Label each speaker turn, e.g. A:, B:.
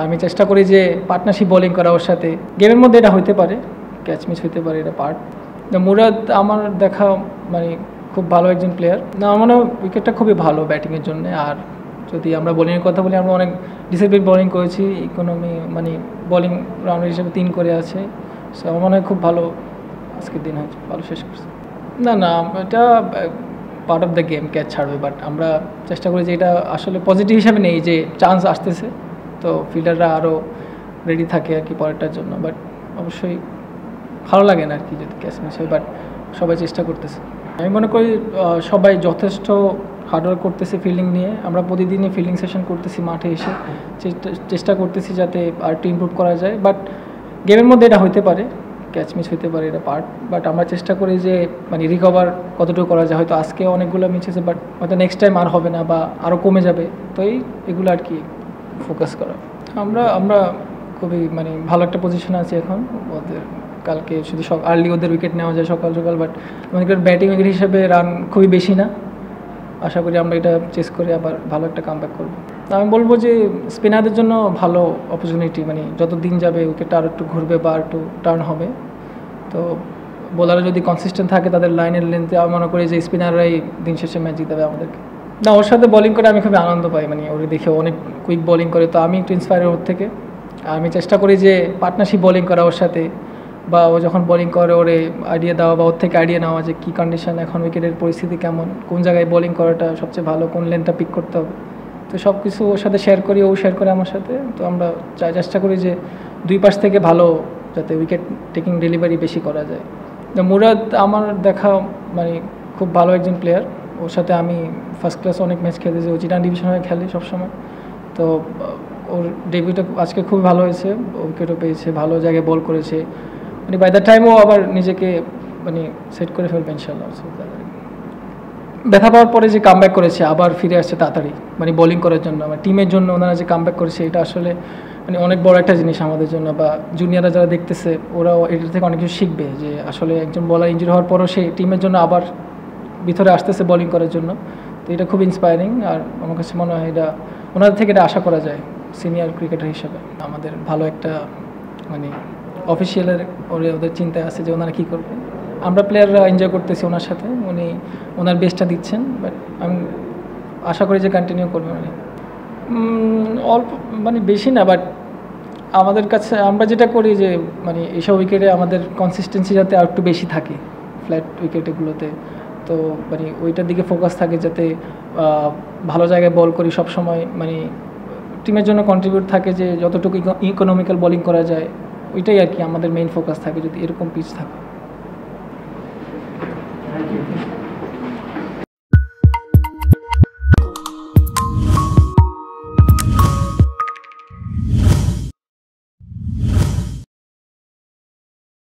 A: আমি চেষ্টা করি যে পার্টনারশিপ বোলিং করা ওর সাথে। গেমের মধ্যে এটা হতে পারে, ক্যাচ মিস হতে পারে, এটা পার্ট। মুরাদ আমার দেখা মানে খুব ভালো একজন প্লেয়ার। না, আমার উইকেটটা খুবই ভালো ব্যাটিংয়ের জন্য। আর যদি আমরা বোলিংয়ের কথা বলি, আমরা অনেক ডিসিপ্লিন বোলিং করেছি। ইকোনমি মানে বোলিং রাউন্ডার হিসেবে 3 করে আছে। সো আমার মনে হয় খুব ভালো আজকের দিন হয়েছে, ভালো শেষ করছে। না না, এটা part of the game, catch ছাড়বে। বাট আমরা চেষ্টা করি যে এটা আসলে পজিটিভ হিসাবে নেই যে চান্স আসতেছে, তো ফিল্ডাররা আরও রেডি থাকে আর কি পরেরটার জন্য। বাট অবশ্যই ভালো লাগে না আর কি যদি ক্যাচ মিস হয়, বাট সবাই চেষ্টা করতেছে। আমি মনে করি সবাই যথেষ্ট হার্ডওয়ার্ক করতেছে ফিল্ডিং নিয়ে। আমরা প্রতিদিনই ফিল্ডিং সেশন করতেছি মাঠে এসে, চেষ্টা করতেছি যাতে আর একটু ইমপ্রুভ করা যায়। বাট গেমের মধ্যে এটা হতে পারে, ক্যাচ মিস হতে পারে, এটা পার্ট। বাট আমরা চেষ্টা করি যে মানে রিকভার কতটুকু করা যায়। হয়তো আজকে অনেকগুলো মিস হয়েছে, বাট হয়তো নেক্সট টাইম আর হবে না বা আরও কমে যাবে। তো এগুলো আর কি ফোকাস করা। আমরা খুবই মানে ভালো একটা পজিশনে আছি এখন। ওদের কালকে শুধু আর্লি ওদের উইকেট নেওয়া যায় সকাল সকাল, বাট আমাদের ব্যাটিং উইকেট হিসেবে রান খুবই বেশি না। আশা করি আমরা এটা চেস করে আবার ভালো একটা কামব্যাক করব। আমি বলবো যে স্পিনারদের জন্য ভালো অপরচুনিটি, মানে যত দিন যাবে উইকেটটা আরও একটু ঘুরবে বা একটু টার্ন হবে। তো বোলাররা যদি কনসিস্টেন্ট থাকে তাদের লাইনের লেন্থে, আমি মনে করি যে স্পিনাররাই দিন শেষে ম্যাচ জিতাবে আমাদেরকে। না, ওর সাথে বোলিং করে আমি খুবই আনন্দ পাই, মানে ওর দেখে অনেক কুইক বোলিং করে, তো আমি একটু ইন্সপায়ার ওর থেকে। আমি চেষ্টা করি যে পার্টনারশিপ বোলিং করা ওর সাথে, বা ও যখন বোলিং করে ওরে আইডিয়া দেওয়া বা ওর থেকে আইডিয়া নেওয়া যে কী কন্ডিশন এখন, উইকেটের পরিস্থিতি কেমন, কোন জায়গায় বোলিং করাটা সবচেয়ে ভালো, কোন লেনটা পিক করতে হবে। তো সব কিছু ওর সাথে শেয়ার করি, ও শেয়ার করে আমার সাথে। তো আমরা চেষ্টা করি যে দুই পাশ থেকে ভালো যাতে উইকেট টেকিং ডেলিভারি বেশি করা যায়। মুরাদ আমার দেখা মানে খুব ভালো একজন প্লেয়ার। ওর সাথে আমি ফার্স্ট ক্লাস অনেক ম্যাচ খেলেছি, ও চিটাগাং ডিভিশন হয়ে খেলে সবসময়। তো ওর ডেবিউটা আজকে খুব ভালো হয়েছে, উইকেটও পেয়েছে, ভালো জায়গায় বল করেছে। মানে বাই দ্য টাইম ও আবার নিজেকে মানে সেট করে ফেলবে ইনশাল্লাহ। ব্যথা পাওয়ার পরে যে কামব্যাক করেছে, আবার ফিরে আসছে তাড়াতাড়ি মানে বোলিং করার জন্য, আমার টিমের জন্য ওনারা যে কামব্যাক করেছে, এটা আসলে মানে অনেক বড় একটা জিনিস আমাদের জন্য। বা জুনিয়ররা যারা দেখতেছে ওরাও এটার থেকে অনেক কিছু শিখবে যে আসলে একজন বলার ইনজুরি হওয়ার পরও সে টিমের জন্য আবার ভিতরে আসতেছে বোলিং করার জন্য। তো এটা খুব ইন্সপায়ারিং। আর আমার কাছে মনে হয় এটা ওনাদের থেকে এটা আশা করা যায় সিনিয়র ক্রিকেটার হিসেবে। আমাদের ভালো একটা মানে অফিসিয়ালের ওদের চিন্তায় আছে যে ওনারা কী করবে। আমরা প্লেয়াররা এনজয় করতেছি ওনার সাথে, উনি ওনার বেস্টটা দিচ্ছেন। বাট আমি আশা করি যে কন্টিনিউ করবে উনি। অল্প মানে বেশি না, বাট আমাদের কাছে আমরা যেটা করি যে মানে এইসব উইকেটে আমাদের কনসিস্টেন্সি যাতে আর একটু বেশি থাকে ফ্ল্যাট উইকেটগুলোতে। তো মানে ওইটার দিকে ফোকাস থাকে যাতে ভালো জায়গায় বল করি সব সময়, মানে টিমের জন্য কন্ট্রিবিউট থাকে যে যতটুকু ইকোনমিক্যাল বোলিং করা যায়, ওইটাই আর কি আমাদের মেইন ফোকাস থাকে যদি এরকম পিচ থাকে।